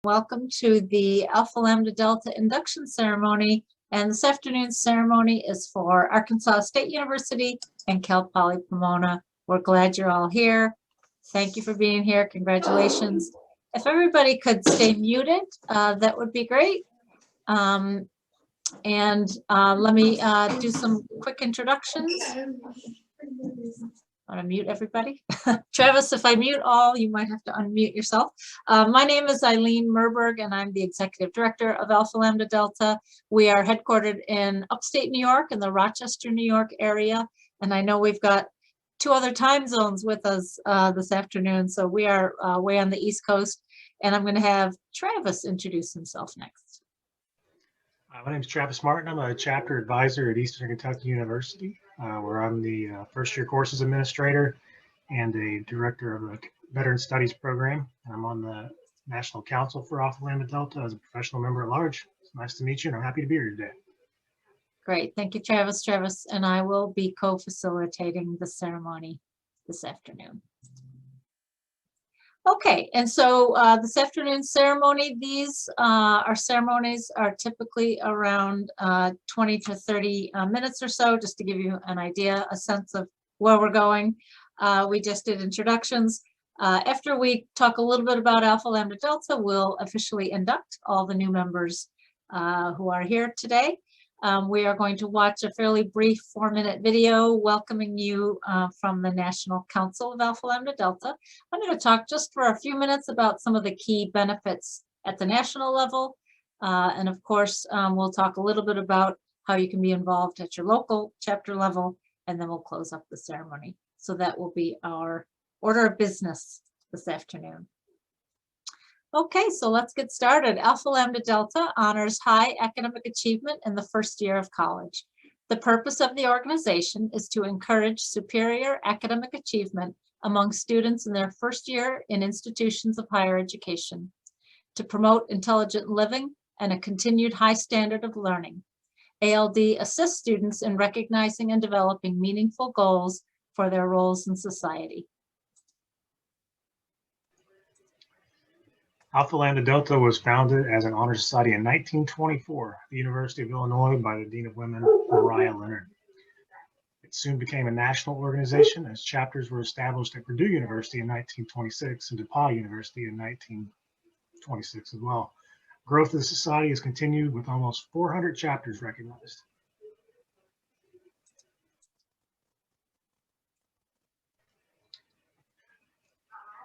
Welcome to the Alpha Lambda Delta induction ceremony. And this afternoon's ceremony is for Arkansas State University and Cal Poly Pomona. We're glad you're all here. Thank you for being here. Congratulations. If everybody could stay muted, that would be great. Let me do some quick introductions. I want to mute everybody. Travis, if I mute all, you might have to unmute yourself. My name is Eileen Merberg, and I'm the Executive Director of Alpha Lambda Delta. We are headquartered in upstate New York, in the Rochester, New York area. And I know we've got two other time zones with us this afternoon. So we are way on the East Coast. And I'm going to have Travis introduce himself next. My name is Travis Martin. I'm a chapter advisor at Eastern Kentucky University, where I'm the first year courses administrator and a director of the Veteran Studies program. I'm on the National Council for Alpha Lambda Delta as a professional member at large. It's nice to meet you, and I'm happy to be here today. Great. Thank you, Travis. Travis and I will be co-facilitating the ceremony this afternoon. Okay, and so this afternoon's ceremony, our ceremonies are typically around 20 to 30 minutes or so, just to give you an idea, a sense of where we're going. We just did introductions. After we talk a little bit about Alpha Lambda Delta, we'll officially induct all the new members who are here today. We are going to watch a fairly brief 4-minute video welcoming you from the National Council of Alpha Lambda Delta. I'm going to talk just for a few minutes about some of the key benefits at the national level. And of course, we'll talk a little bit about how you can be involved at your local chapter level, and then we'll close up the ceremony. So that will be our order of business this afternoon. Okay, so let's get started. Alpha Lambda Delta honors high academic achievement in the first year of college. The purpose of the organization is to encourage superior academic achievement among students in their first year in institutions of higher education, to promote intelligent living and a continued high standard of learning. ALD assists students in recognizing and developing meaningful goals for their roles in society. Alpha Lambda Delta was founded as an honor society in 1924 at the University of Illinois by the Dean of Women, Mariah Leonard. It soon became a national organization as chapters were established at Purdue University in 1926 and DePauw University in 1926 as well. Growth of the society has continued with almost 400 chapters recognized.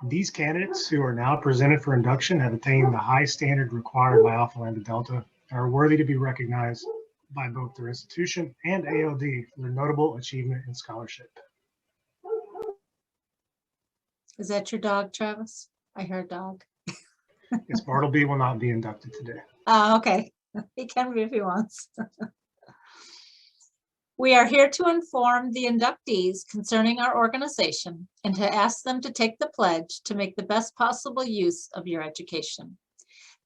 These candidates who are now presented for induction have attained the high standard required by Alpha Lambda Delta and are worthy to be recognized by both their institution and ALD for their notable achievement in scholarship. Is that your dog, Travis? I heard dog. Yes, Bartleby will not be inducted today. Okay. He can be if he wants. We are here to inform the inductees concerning our organization and to ask them to take the pledge to make the best possible use of your education.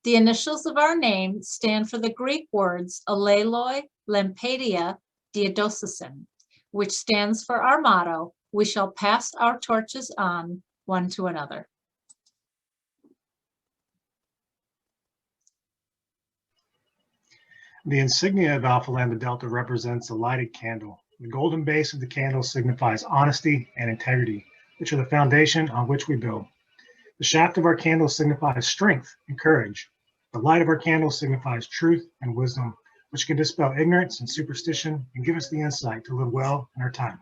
The initials of our name stand for the Greek words Aleloi Lampedia Diadocesin, which stands for our motto, "We shall pass our torches on one to another." The insignia of Alpha Lambda Delta represents a lighted candle. The golden base of the candle signifies honesty and integrity, which are the foundation on which we build. The shaft of our candle signifies strength and courage. The light of our candle signifies truth and wisdom, which can dispel ignorance and superstition and give us the insight to live well in our time.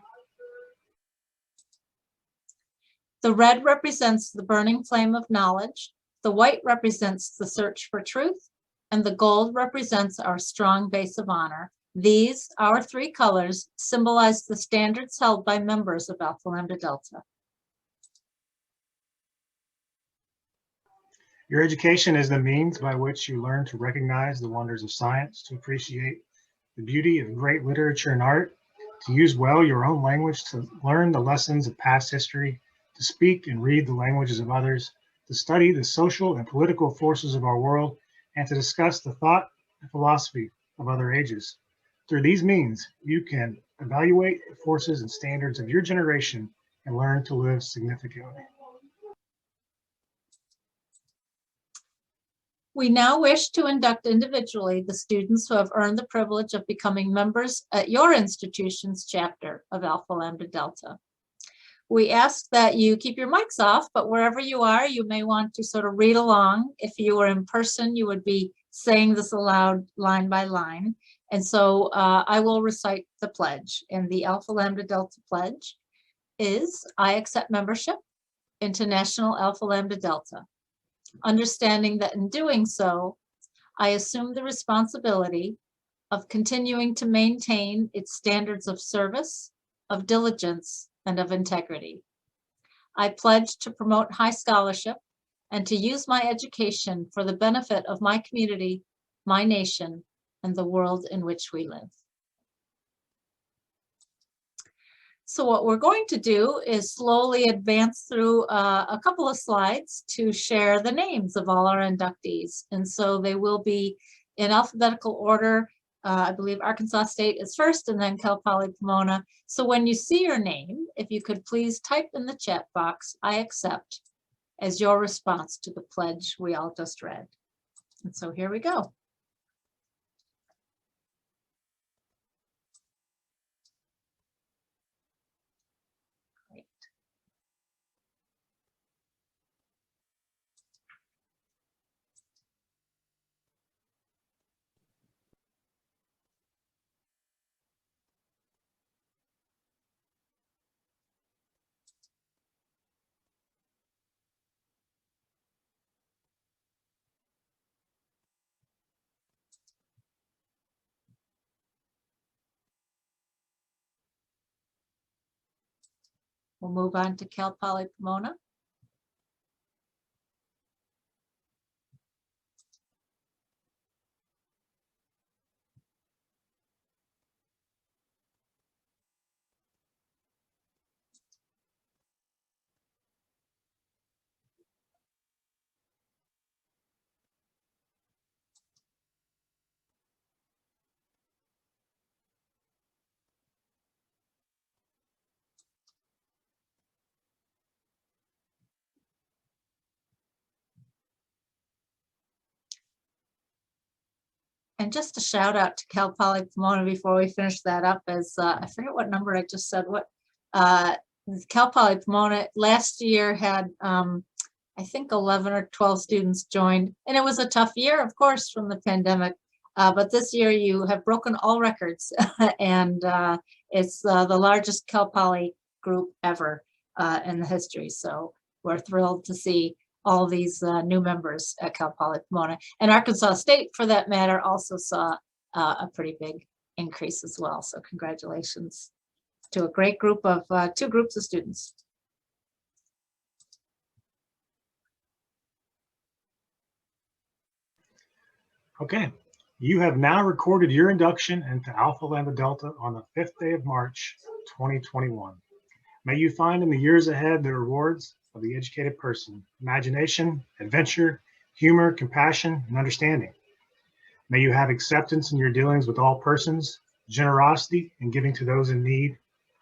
The red represents the burning flame of knowledge. The white represents the search for truth. And the gold represents our strong base of honor. These, our three colors, symbolize the standards held by members of Alpha Lambda Delta. Your education is the means by which you learn to recognize the wonders of science, to appreciate the beauty of great literature and art, to use well your own language, to learn the lessons of past history, to speak and read the languages of others, to study the social and political forces of our world, and to discuss the thought and philosophy of other ages. Through these means, you can evaluate the forces and standards of your generation and learn to live significantly. We now wish to induct individually the students who have earned the privilege of becoming members at your institution's chapter of Alpha Lambda Delta. We ask that you keep your mics off, but wherever you are, you may want to sort of read along. If you were in person, you would be saying this aloud line by line. And so I will recite the pledge. And the Alpha Lambda Delta pledge is, I accept membership into National Alpha Lambda Delta, understanding that in doing so, I assume the responsibility of continuing to maintain its standards of service, of diligence, and of integrity. I pledge to promote high scholarship and to use my education for the benefit of my community, my nation, and the world in which we live. So what we're going to do is slowly advance through a couple of slides to share the names of all our inductees. And so they will be in alphabetical order. I believe Arkansas State is first and then Cal Poly Pomona. So when you see your name, if you could please type in the chat box, I accept, as your response to the pledge we all just read. And so here we go. Great. We'll move on to Cal Poly Pomona. And just a shout out to Cal Poly Pomona before we finish that up, as I forget what number I just said. What Cal Poly Pomona last year had, I think 11 or 12 students joined, and it was a tough year, of course, from the pandemic. But this year you have broken all records, and it's the largest Cal Poly group ever in the history. So we're thrilled to see all these new members at Cal Poly Pomona. And Arkansas State, for that matter, also saw a pretty big increase as well. So congratulations to a great group of, two groups of students. Okay, you have now recorded your induction into Alpha Lambda Delta on the 5th day of March, 2021. May you find in the years ahead the rewards of the educated person: imagination, adventure, humor, compassion, and understanding. May you have acceptance in your dealings with all persons, generosity in giving to those in need,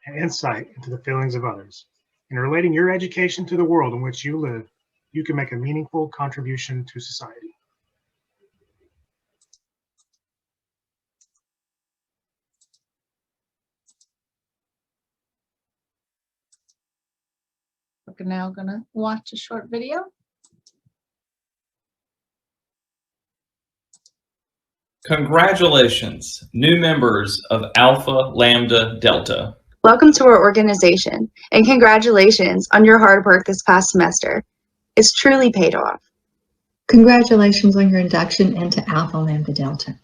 and insight into the feelings of others. In relating your education to the world in which you live, you can make a meaningful contribution to society. We're now going to watch a short video. Congratulations, new members of Alpha Lambda Delta. Welcome to our organization, and congratulations on your hard work this past semester. It's truly paid off. Congratulations on your induction into Alpha Lambda Delta.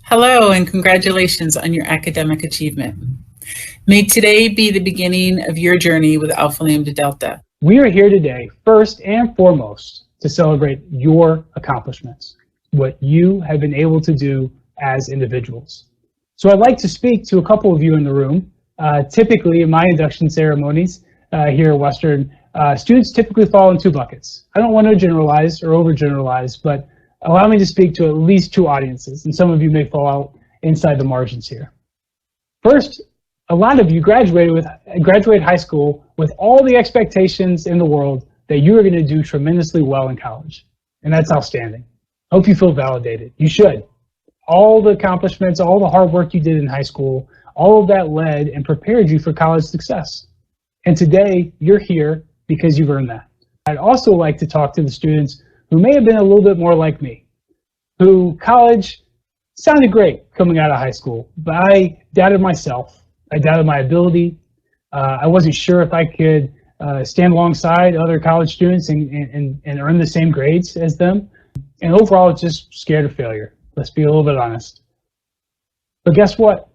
Hello, and congratulations on your academic achievement. May today be the beginning of your journey with Alpha Lambda Delta. We are here today, first and foremost, to celebrate your accomplishments, what you have been able to do as individuals. So I'd like to speak to a couple of you in the room. Typically, in my induction ceremonies here at Western, students typically fall in two buckets. I don't want to generalize or overgeneralize, but allow me to speak to at least two audiences, and some of you may fall out inside the margins here. First, a lot of you graduate high school with all the expectations in the world that you are going to do tremendously well in college, and that's outstanding. Hope you feel validated. You should. All the accomplishments, all the hard work you did in high school, all of that led and prepared you for college success. And today, you're here because you've earned that. I'd also like to talk to the students who may have been a little bit more like me, who college sounded great coming out of high school, but I doubted myself. I doubted my ability. I wasn't sure if I could stand alongside other college students and earn the same grades as them. And overall, just scared of failure. Let's be a little bit honest. But guess what?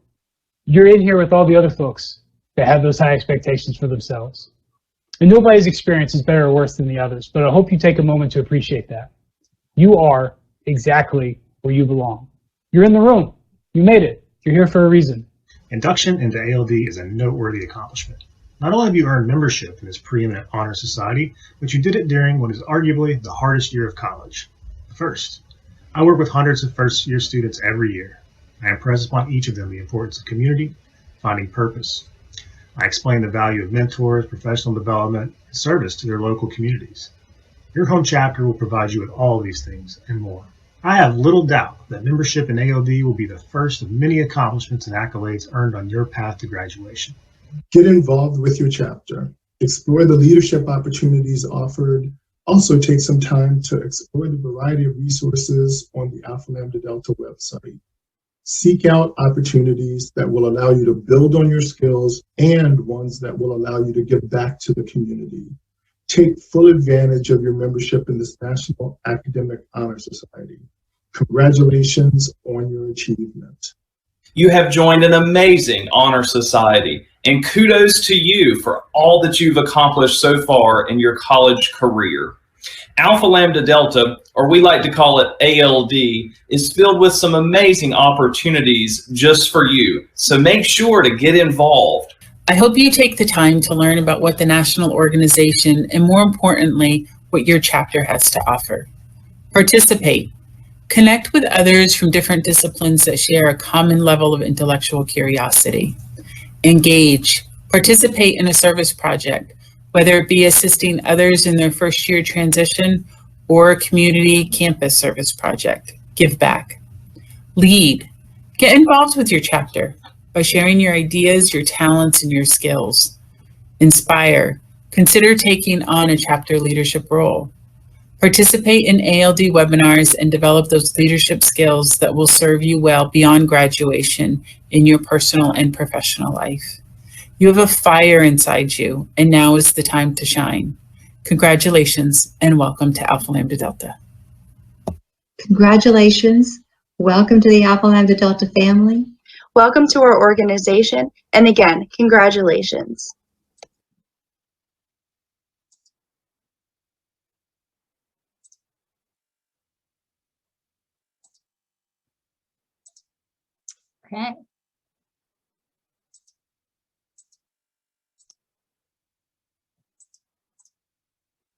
You're in here with all the other folks that have those high expectations for themselves. And nobody's experience is better or worse than the others, but I hope you take a moment to appreciate that. You are exactly where you belong. You're in the room. You made it. You're here for a reason. Induction into ALD is a noteworthy accomplishment. Not only have you earned membership in this preeminent honor society, but you did it during what is arguably the hardest year of college. First, I work with hundreds of first-year students every year. I impress upon each of them the importance of community, finding purpose. I explain the value of mentors, professional development, and service to their local communities. Your home chapter will provide you with all these things and more. I have little doubt that membership in ALD will be the first of many accomplishments and accolades earned on your path to graduation. Get involved with your chapter. Explore the leadership opportunities offered. Also take some time to explore the variety of resources on the Alpha Lambda Delta website. Seek out opportunities that will allow you to build on your skills and ones that will allow you to give back to the community. Take full advantage of your membership in this National Academic Honor Society. Congratulations on your achievement. You have joined an amazing honor society, and kudos to you for all that you've accomplished so far in your college career. Alpha Lambda Delta, or we like to call it ALD, is filled with some amazing opportunities just for you, so make sure to get involved. I hope you take the time to learn about what the national organization and, more importantly, what your chapter has to offer. Participate. Connect with others from different disciplines that share a common level of intellectual curiosity. Engage. Participate in a service project, whether it be assisting others in their first year transition or a community campus service project. Give back. Lead. Get involved with your chapter by sharing your ideas, your talents, and your skills. Inspire. Consider taking on a chapter leadership role. Participate in ALD webinars and develop those leadership skills that will serve you well beyond graduation in your personal and professional life. You have a fire inside you, and now is the time to shine. Congratulations, and welcome to Alpha Lambda Delta. Congratulations. Welcome to the Alpha Lambda Delta family. Welcome to our organization, and again, congratulations. Okay.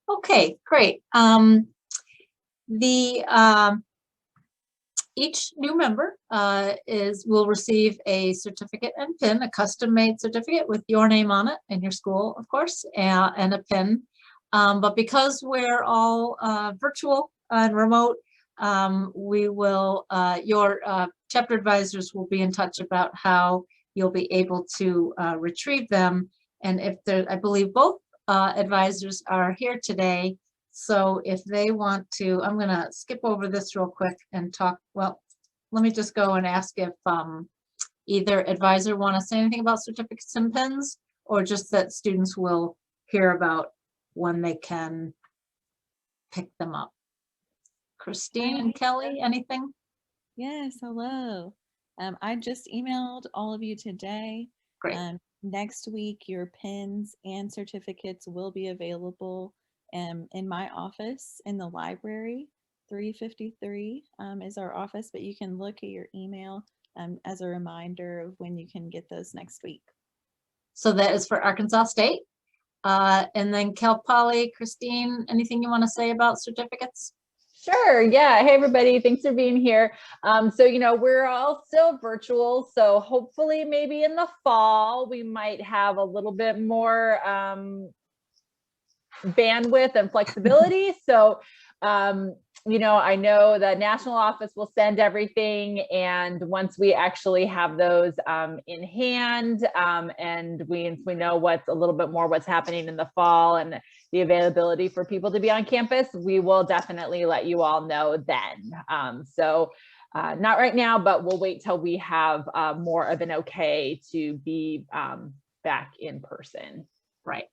Okay, great. Each new member will receive a certificate and pin, a custom-made certificate with your name on it and your school, of course, and a pin. But because we're all virtual and remote, your chapter advisors will be in touch about how you'll be able to retrieve them. And if there, I believe both advisors are here today. So if they want to, I'm going to skip over this real quick and talk. Well, let me just go and ask if either advisor want to say anything about certificates and pins, or just that students will hear about when they can pick them up. Christine and Kelly, anything? Yes, hello. I just emailed all of you today. Great. Next week, your pins and certificates will be available in my office in the library. 353 is our office, but you can look at your email as a reminder of when you can get those next week. So that is for Arkansas State. And then Cal Poly, Christine, anything you want to say about certificates? Sure. Yeah. Hey, everybody. Thanks for being here. So, we're all still virtual. So hopefully maybe in the fall, we might have a little bit more bandwidth and flexibility. So you know, I know the national office will send everything, and once we actually have those in hand, and we know what's a little bit more what's happening in the fall and the availability for people to be on campus, we will definitely let you all know then. Not right now, but we'll wait till we have more of an okay to be back in person. Right.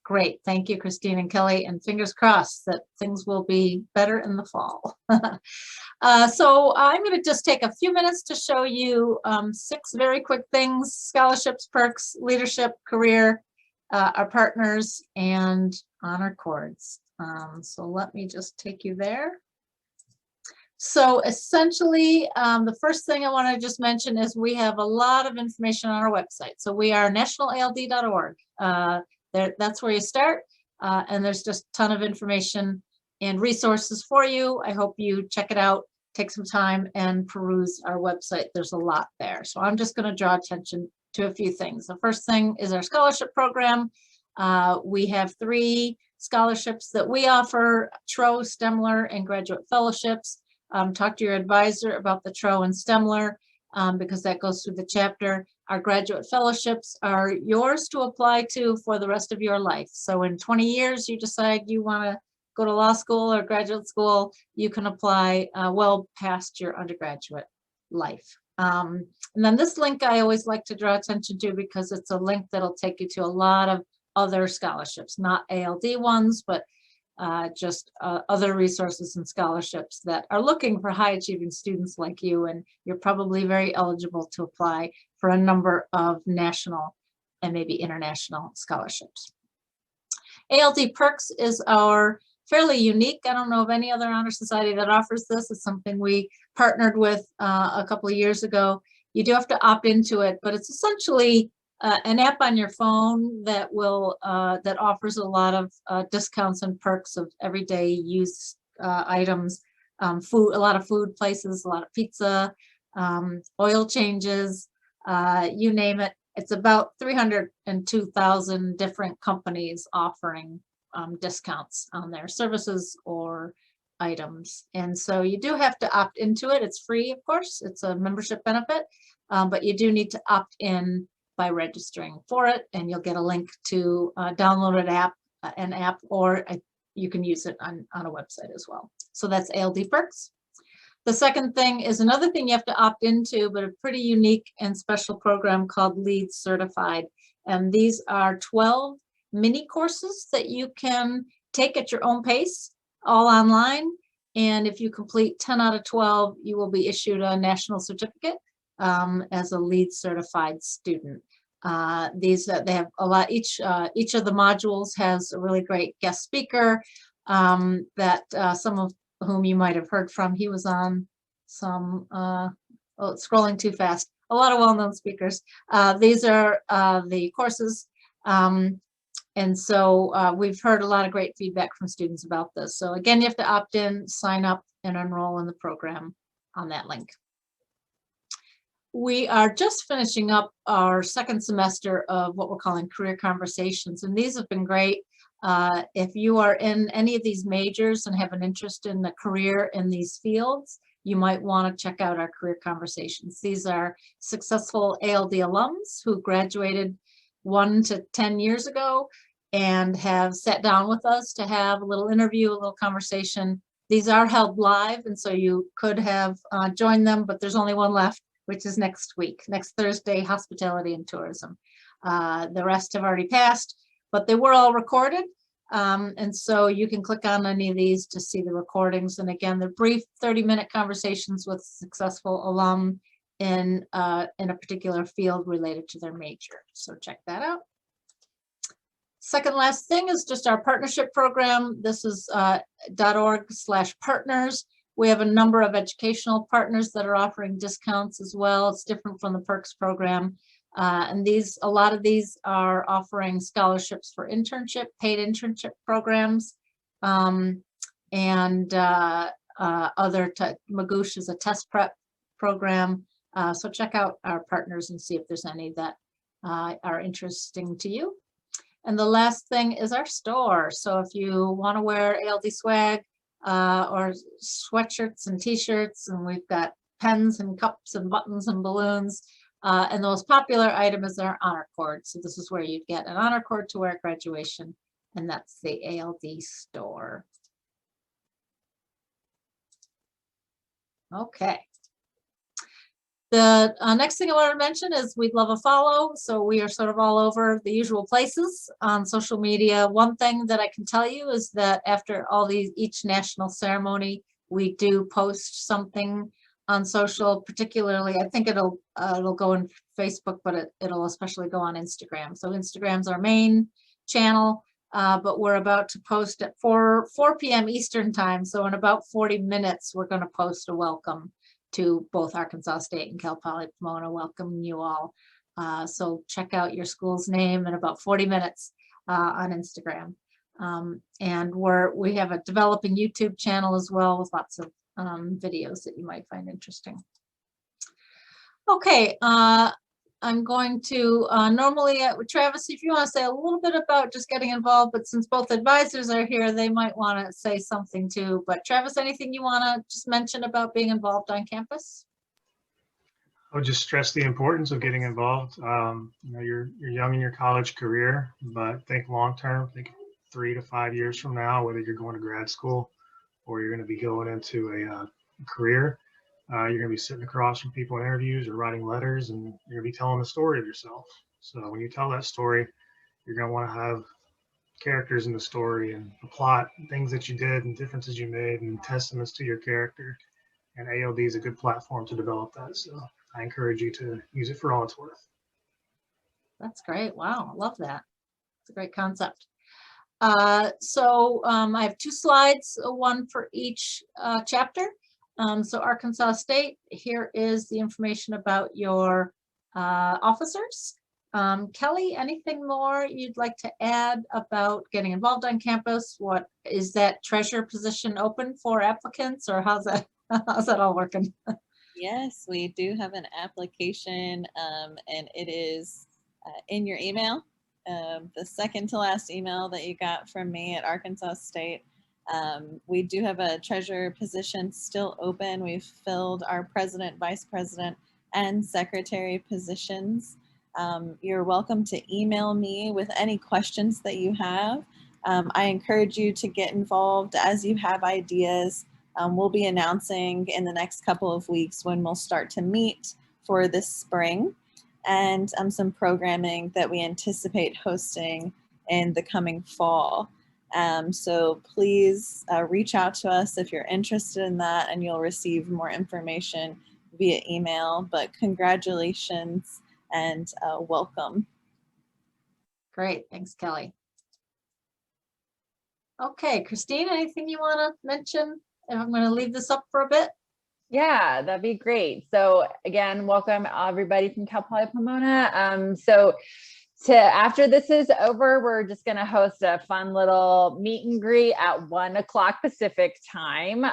Great. Thank you, Christine and Kelly, and fingers crossed that things will be better in the fall. So I'm going to just take a few minutes to show you 6 very quick things: scholarships, perks, leadership, career, our partners, and honor cords. So let me just take you there. So essentially, the first thing I want to just mention is we have a lot of information on our website. So we are nationalald.org. That's where you start, and there's just a ton of information and resources for you. I hope you check it out, take some time and peruse our website. There's a lot there. So I'm just going to draw attention to a few things. The first thing is our scholarship program. We have 3 scholarships that we offer: TRO, STEMLR, and graduate fellowships. Talk to your advisor about the TRO and STEMLR because that goes through the chapter. Our graduate fellowships are yours to apply to for the rest of your life. So in 20 years, you decide you want to go to law school or graduate school, you can apply well past your undergraduate life. And then this link I always like to draw attention to because it's a link that'll take you to a lot of other scholarships, not ALD ones, but just other resources and scholarships that are looking for high achieving students like you, and you're probably very eligible to apply for a number of national and maybe international scholarships. ALD Perks is our fairly unique, I don't know of any other honor society that offers this. It's something we partnered with a couple of years ago. You do have to opt into it, but it's essentially an app on your phone that will that offers a lot of discounts and perks of everyday use items, food, a lot of food places, a lot of pizza, oil changes, you name it. It's about 302,000 different companies offering discounts on their services or items. And so you do have to opt into it. It's free, of course. It's a membership benefit, but you do need to opt in by registering for it, and you'll get a link to download an app, or you can use it on a website as well. So that's ALD Perks. The second thing is another thing you have to opt into, but a pretty unique and special program called LEED Certified. And these are 12 mini courses that you can take at your own pace, all online. And if you complete 10 out of 12, you will be issued a national certificate as a LEED certified student. They have a lot, each of the modules has a really great guest speaker that some of whom you might have heard from. He was on some, it's scrolling too fast, a lot of well-known speakers. These are the courses. And so we've heard a lot of great feedback from students about this. So again, you have to opt in, sign up, and enroll in the program on that link. We are just finishing up our second semester of what we're calling career conversations, and these have been great. If you are in any of these majors and have an interest in a career in these fields, you might want to check out our career conversations. These are successful ALD alums who graduated 1 to 10 years ago and have sat down with us to have a little interview, a little conversation. These are held live, and so you could have joined them, but there's only one left, which is next week, next Thursday, hospitality and tourism. The rest have already passed, but they were all recorded. And so you can click on any of these to see the recordings. And again, they're brief 30-minute conversations with successful alum in a particular field related to their major. So check that out. Second last thing is just our partnership program. This is .org/partners. We have a number of educational partners that are offering discounts as well. It's different from the Perks program. And a lot of these are offering scholarships for internship, paid internship programs, and Magoosh is a test prep program. So check out our partners and see if there's any that are interesting to you. And the last thing is our store. So if you want to wear ALD swag, or sweatshirts and t-shirts, and we've got pens and cups and buttons and balloons. And the most popular item is our honor cord. So this is where you'd get an honor cord to wear at graduation, and that's the ALD store. Okay. The next thing I want to mention is we'd love a follow. So we are sort of all over the usual places on social media. One thing that I can tell you is that after each national ceremony, we do post something on social, particularly, I think it'll go in Facebook, but it'll especially go on Instagram. So Instagram's our main channel, but we're about to post at 4 p.m. Eastern time. So in about 40 minutes, we're going to post a welcome to both Arkansas State and Cal Poly Pomona, welcoming you all. So check out your school's name in about 40 minutes on Instagram. And we have a developing YouTube channel as well with lots of videos that you might find interesting. Okay, I'm going to normally, Travis, if you want to say a little bit about just getting involved, but since both advisors are here, they might want to say something too. But Travis, anything you want to just mention about being involved on campus? I would just stress the importance of getting involved. You're young in your college career, but think long term, think 3 to 5 years from now, whether you're going to grad school or you're going to be going into a career. You're going to be sitting across from people in interviews or writing letters, and you're going to be telling the story of yourself. So when you tell that story, you're going to want to have characters in the story and the plot, things that you did and differences you made and testaments to your character. And ALD is a good platform to develop that. So I encourage you to use it for all it's worth. That's great. Wow. I love that. It's a great concept. So I have 2 slides, one for each chapter. So Arkansas State, here is the information about your officers. Kelly, anything more you'd like to add about getting involved on campus? What is that treasurer position open for applicants, or how's that all working? Yes, we do have an application, and it is in your email, the second to last email that you got from me at Arkansas State. We do have a treasurer position still open. We've filled our president, vice president, and secretary positions. You're welcome to email me with any questions that you have. I encourage you to get involved as you have ideas. We'll be announcing in the next couple of weeks when we'll start to meet for this spring, and some programming that we anticipate hosting in the coming fall. So please reach out to us if you're interested in that, and you'll receive more information via email. But congratulations and welcome. Great. Thanks, Kelly. Okay, Christine, anything you want to mention? And I'm going to leave this up for a bit. Yeah, that'd be great. So again, welcome everybody from Cal Poly Pomona. So after this is over, we're just going to host a fun little meet and greet at 1 o'clock Pacific time.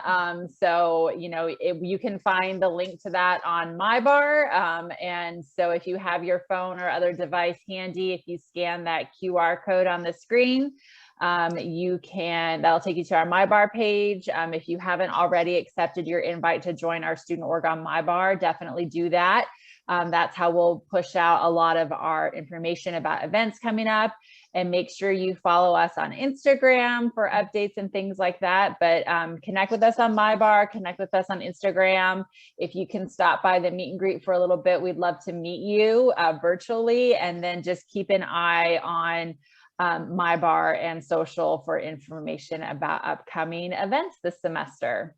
So, you can find the link to that on MyBar. And so if you have your phone or other device handy, if you scan that QR code on the screen, that'll take you to our MyBar page. If you haven't already accepted your invite to join our student org on MyBar, definitely do that. That's how we'll push out a lot of our information about events coming up, and make sure you follow us on Instagram for updates and things like that. But connect with us on MyBar, connect with us on Instagram. If you can stop by the meet and greet for a little bit, we'd love to meet you virtually, and then just keep an eye on MyBar and social for information about upcoming events this semester.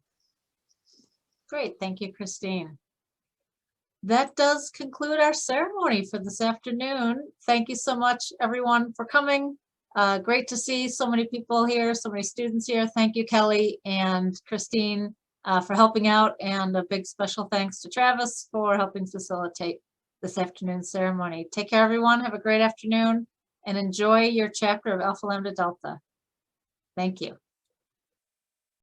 Great. Thank you, Christine. That does conclude our ceremony for this afternoon. Thank you so much, everyone, for coming. Great to see so many people here, so many students here. Thank you, Kelly and Christine, for helping out, and a big special thanks to Travis for helping facilitate this afternoon's ceremony. Take care, everyone. Have a great afternoon, and enjoy your chapter of Alpha Lambda Delta. Thank you.